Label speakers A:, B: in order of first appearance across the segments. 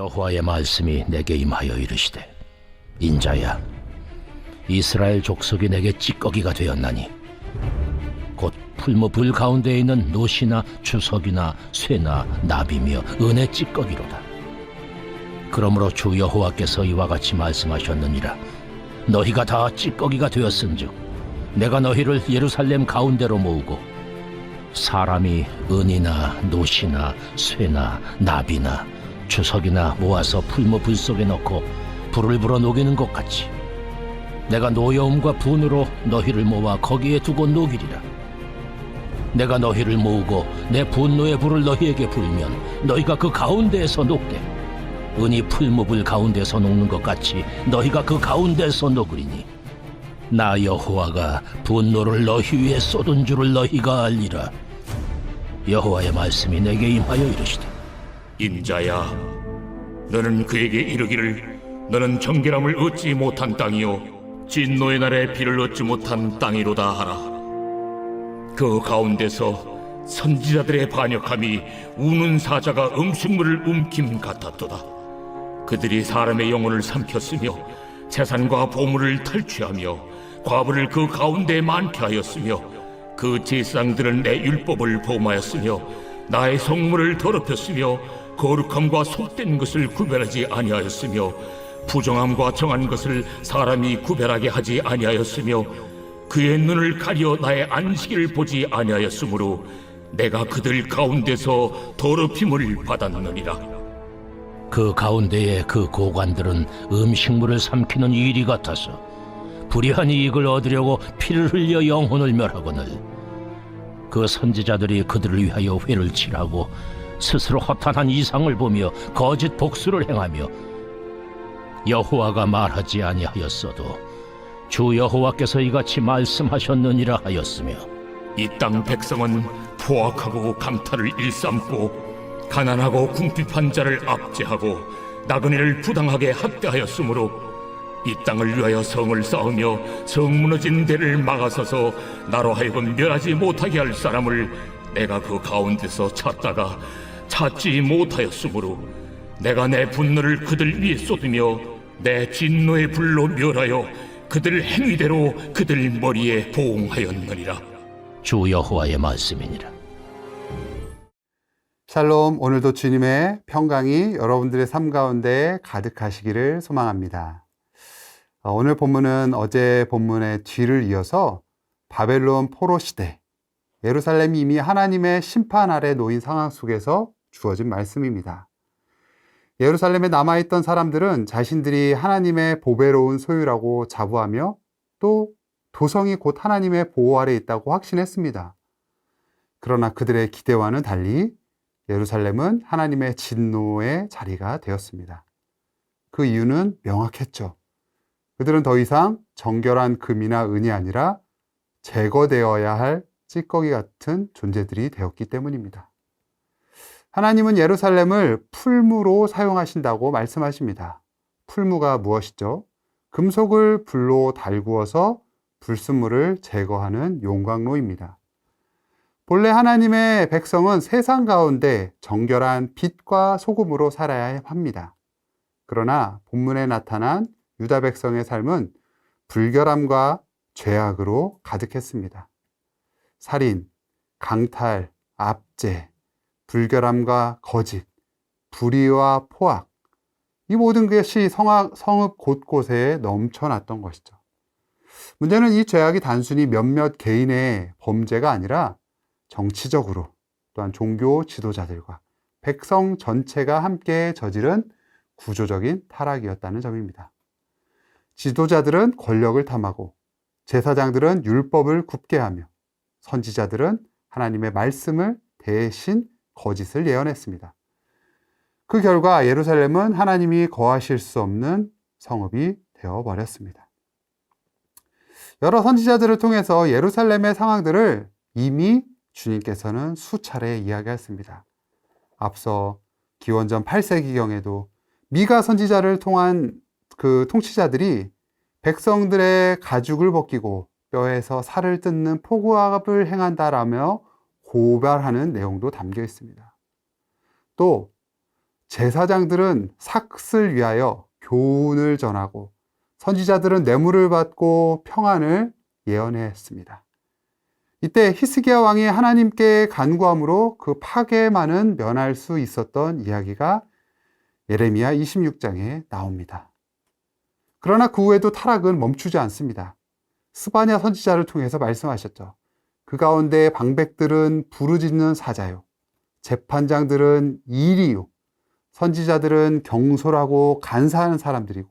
A: 여호와의 말씀이 내게 임하여 이르시되, 인자야, 이스라엘 족속이 내게 찌꺼기가 되었나니 곧 풀무불 가운데 있는 노시나 주석이나 쇠나 나비며 은의 찌꺼기로다. 그러므로 주 여호와께서 이와 같이 말씀하셨느니라. 너희가 다 찌꺼기가 되었은즉 내가 너희를 예루살렘 가운데로 모으고 사람이 은이나 노시나 쇠나 나비나 주석이나 모아서 풀무불 속에 넣고 불을 불어 녹이는 것 같이 내가 노여움과 분으로 너희를 모아 거기에 두고 녹이리라. 내가 너희를 모으고 내 분노의 불을 너희에게 불면 너희가 그 가운데에서 녹되 은이 풀무불 가운데서 녹는 것 같이 너희가 그 가운데서 녹으리니 나 여호와가 분노를 너희 위에 쏟은 줄을 너희가 알리라. 여호와의 말씀이 내게 임하여 이르시되,
B: 인자야, 너는 그에게 이르기를 너는 정결함을 얻지 못한 땅이요 진노의 날에 비를 얻지 못한 땅이로다 하라. 그 가운데서 선지자들의 반역함이 우는 사자가 음식물을 움킴 같았도다. 그들이 사람의 영혼을 삼켰으며 재산과 보물을 탈취하며 과부를 그 가운데 많게 하였으며 그 제사장들은 내 율법을 범하였으며 나의 성물을 더럽혔으며 거룩함과 속된 것을 구별하지 아니하였으며 부정함과 정한 것을 사람이 구별하게 하지 아니하였으며 그의 눈을 가려 나의 안식일을 보지 아니하였으므로 내가 그들 가운데서 더럽힘을 받았느니라.
A: 그 가운데에 그 고관들은 음식물을 삼키는 이리 같아서 불의한 이익을 얻으려고 피를 흘려 영혼을 멸하거늘 그 선지자들이 그들을 위하여 회를 칠하고 스스로 허탄한 이상을 보며 거짓 복수를 행하며 여호와가 말하지 아니하였어도 주 여호와께서 이같이 말씀하셨느니라 하였으며,
B: 이 땅 백성은 포악하고 강탈을 일삼고 가난하고 궁핍한 자를 압제하고 나그네를 부당하게 학대하였으므로 이 땅을 위하여 성을 쌓으며 성 무너진 데를 막아서서 나로 하여금 멸하지 못하게 할 사람을 내가 그 가운데서 찾다가 찾지 못하였으므로 내가 내 분노를 그들 위에 쏟으며 내 진노의 불로 멸하여 그들 행위대로 그들 머리에 보응하였느니라.
A: 주 여호와의 말씀이니라.
C: 샬롬, 오늘도 주님의 평강이 여러분들의 삶 가운데 가득하시기를 소망합니다. 오늘 본문은 어제 본문의 뒤를 이어서 바벨론 포로 시대, 예루살렘이 이미 하나님의 심판 아래 놓인 상황 속에서 주어진 말씀입니다. 예루살렘에 남아있던 사람들은 자신들이 하나님의 보배로운 소유라고 자부하며 또 도성이 곧 하나님의 보호 아래 있다고 확신했습니다. 그러나 그들의 기대와는 달리 예루살렘은 하나님의 진노의 자리가 되었습니다. 그 이유는 명확했죠. 그들은 더 이상 정결한 금이나 은이 아니라 제거되어야 할 찌꺼기 같은 존재들이 되었기 때문입니다. 하나님은 예루살렘을 풀무로 사용하신다고 말씀하십니다. 풀무가 무엇이죠? 금속을 불로 달구어서 불순물을 제거하는 용광로입니다. 본래 하나님의 백성은 세상 가운데 정결한 빛과 소금으로 살아야 합니다. 그러나 본문에 나타난 유다 백성의 삶은 불결함과 죄악으로 가득했습니다. 살인, 강탈, 압제, 불결함과 거짓, 불의와 포악, 이 모든 것이 성읍 곳곳에 넘쳐났던 것이죠. 문제는 이 죄악이 단순히 몇몇 개인의 범죄가 아니라 정치적으로 또한 종교 지도자들과 백성 전체가 함께 저지른 구조적인 타락이었다는 점입니다. 지도자들은 권력을 탐하고 제사장들은 율법을 굽게 하며 선지자들은 하나님의 말씀을 대신 거짓을 예언했습니다. 그 결과 예루살렘은 하나님이 거하실 수 없는 성읍이 되어버렸습니다. 여러 선지자들을 통해서 예루살렘의 상황들을 이미 주님께서는 수차례 이야기했습니다. 앞서 기원전 8세기경에도 미가 선지자를 통한 그 통치자들이 백성들의 가죽을 벗기고 뼈에서 살을 뜯는 포구합을 행한다라며 고발하는 내용도 담겨 있습니다. 또 제사장들은 삭슬 위하여 교훈을 전하고 선지자들은 뇌물을 받고 평안을 예언했습니다. 이때 히스기야 왕이 하나님께 간구함으로 그 파괴만은 면할 수 있었던 이야기가 예레미야 26장에 나옵니다. 그러나 그 후에도 타락은 멈추지 않습니다. 스바냐 선지자를 통해서 말씀하셨죠. 그 가운데 방백들은 부르짖는 사자요, 재판장들은 일이요, 선지자들은 경솔하고 간사한 사람들이고,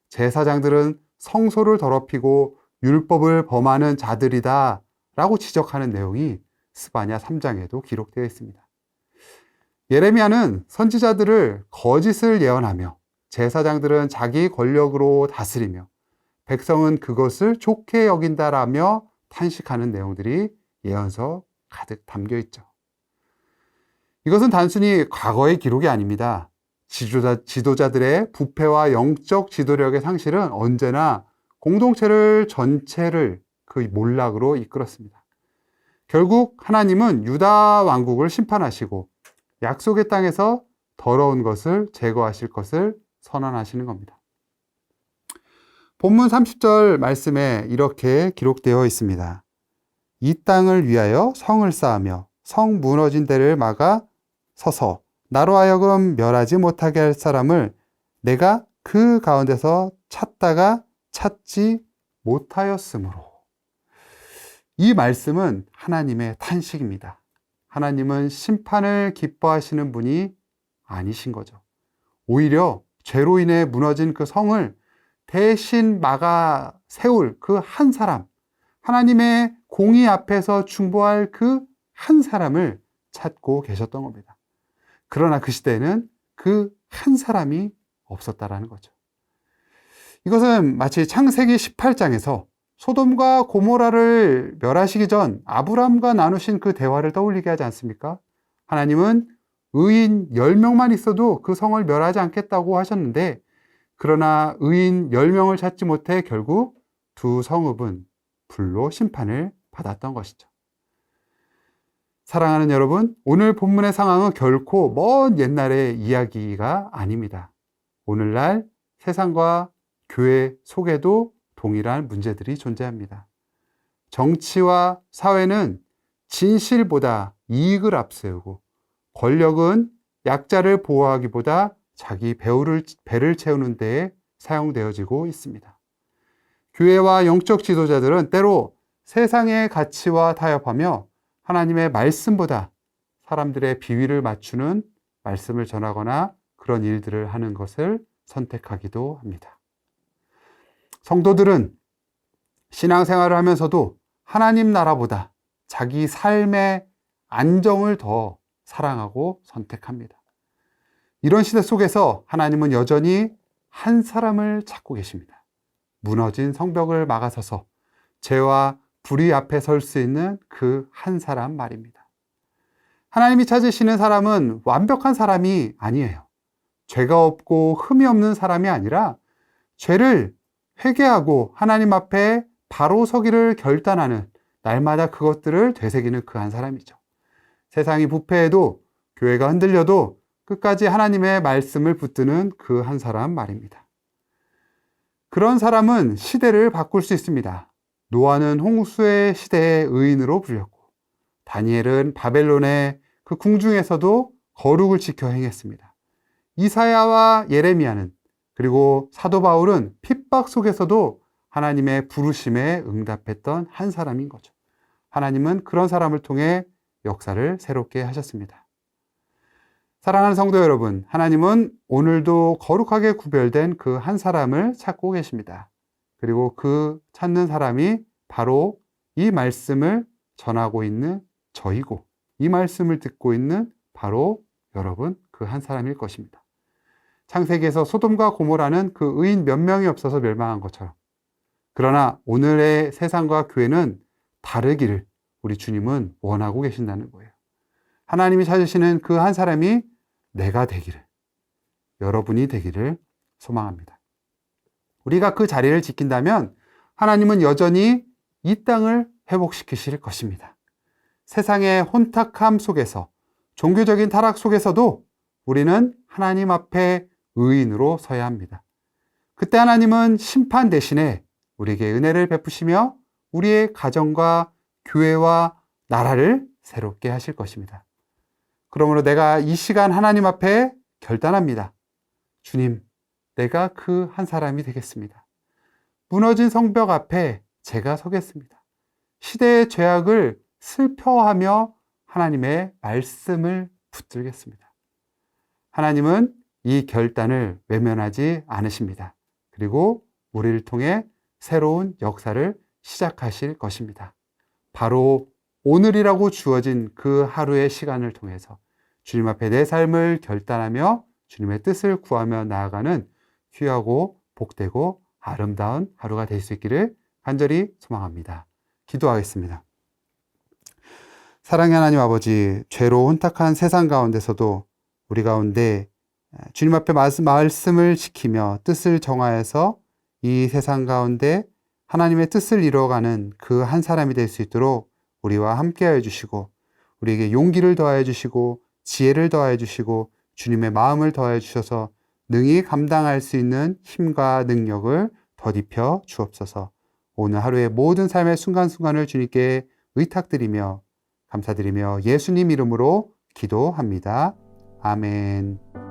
C: 제사장들은 성소를 더럽히고 율법을 범하는 자들이다 라고 지적하는 내용이 스바냐 3장에도 기록되어 있습니다. 예레미야는 선지자들을 거짓을 예언하며 제사장들은 자기 권력으로 다스리며 백성은 그것을 좋게 여긴다라며 탄식하는 내용들이 예언서 가득 담겨 있죠. 이것은 단순히 과거의 기록이 아닙니다. 지도자들의 부패와 영적 지도력의 상실은 언제나 공동체를 전체를 그 몰락으로 이끌었습니다. 결국 하나님은 유다 왕국을 심판하시고 약속의 땅에서 더러운 것을 제거하실 것을 선언하시는 겁니다. 본문 30절 말씀에 이렇게 기록되어 있습니다. 이 땅을 위하여 성을 쌓으며 성 무너진 데를 막아 서서 나로 하여금 멸하지 못하게 할 사람을 내가 그 가운데서 찾다가 찾지 못하였으므로. 이 말씀은 하나님의 탄식입니다. 하나님은 심판을 기뻐하시는 분이 아니신 거죠. 오히려 죄로 인해 무너진 그 성을 대신 막아 세울 그 한 사람, 하나님의 공의 앞에서 중보할 그 한 사람을 찾고 계셨던 겁니다. 그러나 그 시대에는 그 한 사람이 없었다라는 거죠. 이것은 마치 창세기 18장에서 소돔과 고모라를 멸하시기 전 아브람과 나누신 그 대화를 떠올리게 하지 않습니까? 하나님은 의인 10명만 있어도 그 성을 멸하지 않겠다고 하셨는데, 그러나 의인 10명을 찾지 못해 결국 두 성읍은 불로 심판을 받았던 것이죠. 사랑하는 여러분, 오늘 본문의 상황은 결코 먼 옛날의 이야기가 아닙니다. 오늘날 세상과 교회 속에도 동일한 문제들이 존재합니다. 정치와 사회는 진실보다 이익을 앞세우고, 권력은 약자를 보호하기보다 자기 배를 채우는 데에 사용되어지고 있습니다. 교회와 영적 지도자들은 때로 세상의 가치와 타협하며 하나님의 말씀보다 사람들의 비위를 맞추는 말씀을 전하거나 그런 일들을 하는 것을 선택하기도 합니다. 성도들은 신앙생활을 하면서도 하나님 나라보다 자기 삶의 안정을 더 사랑하고 선택합니다. 이런 시대 속에서 하나님은 여전히 한 사람을 찾고 계십니다. 무너진 성벽을 막아서서 죄와 불의 앞에 설 수 있는 그 한 사람 말입니다. 하나님이 찾으시는 사람은 완벽한 사람이 아니에요. 죄가 없고 흠이 없는 사람이 아니라 죄를 회개하고 하나님 앞에 바로 서기를 결단하는, 날마다 그것들을 되새기는 그 한 사람이죠. 세상이 부패해도 교회가 흔들려도 끝까지 하나님의 말씀을 붙드는 그 한 사람 말입니다. 그런 사람은 시대를 바꿀 수 있습니다. 노아는 홍수의 시대의 의인으로 불렸고, 다니엘은 바벨론의 그 궁중에서도 거룩을 지켜 행했습니다. 이사야와 예레미야는, 그리고 사도 바울은 핍박 속에서도 하나님의 부르심에 응답했던 한 사람인 거죠. 하나님은 그런 사람을 통해 역사를 새롭게 하셨습니다. 사랑하는 성도 여러분, 하나님은 오늘도 거룩하게 구별된 그 한 사람을 찾고 계십니다. 그리고 그 찾는 사람이 바로 이 말씀을 전하고 있는 저이고, 이 말씀을 듣고 있는 바로 여러분 그 한 사람일 것입니다. 창세기에서 소돔과 고모라는 그 의인 몇 명이 없어서 멸망한 것처럼, 그러나 오늘의 세상과 교회는 다르기를 우리 주님은 원하고 계신다는 거예요. 하나님이 찾으시는 그 한 사람이 내가 되기를, 여러분이 되기를 소망합니다. 우리가 그 자리를 지킨다면 하나님은 여전히 이 땅을 회복시키실 것입니다. 세상의 혼탁함 속에서, 종교적인 타락 속에서도 우리는 하나님 앞에 의인으로 서야 합니다. 그때 하나님은 심판 대신에 우리에게 은혜를 베푸시며 우리의 가정과 교회와 나라를 새롭게 하실 것입니다. 그러므로 내가 이 시간 하나님 앞에 결단합니다. 주님, 내가 그 한 사람이 되겠습니다. 무너진 성벽 앞에 제가 서겠습니다. 시대의 죄악을 슬퍼하며 하나님의 말씀을 붙들겠습니다. 하나님은 이 결단을 외면하지 않으십니다. 그리고 우리를 통해 새로운 역사를 시작하실 것입니다. 바로 오늘이라고 주어진 그 하루의 시간을 통해서 주님 앞에 내 삶을 결단하며 주님의 뜻을 구하며 나아가는 귀하고 복되고 아름다운 하루가 될 수 있기를 간절히 소망합니다. 기도하겠습니다. 사랑의 하나님 아버지, 죄로 혼탁한 세상 가운데서도 우리 가운데 주님 앞에 말씀을 지키며 뜻을 정하여서 이 세상 가운데 하나님의 뜻을 이루어가는 그 한 사람이 될 수 있도록 우리와 함께하여 주시고 우리에게 용기를 더하여 주시고 지혜를 더하여 주시고 주님의 마음을 더하여 주셔서 능히 감당할 수 있는 힘과 능력을 더딥혀 주옵소서. 오늘 하루의 모든 삶의 순간순간을 주님께 의탁드리며 감사드리며 예수님 이름으로 기도합니다. 아멘.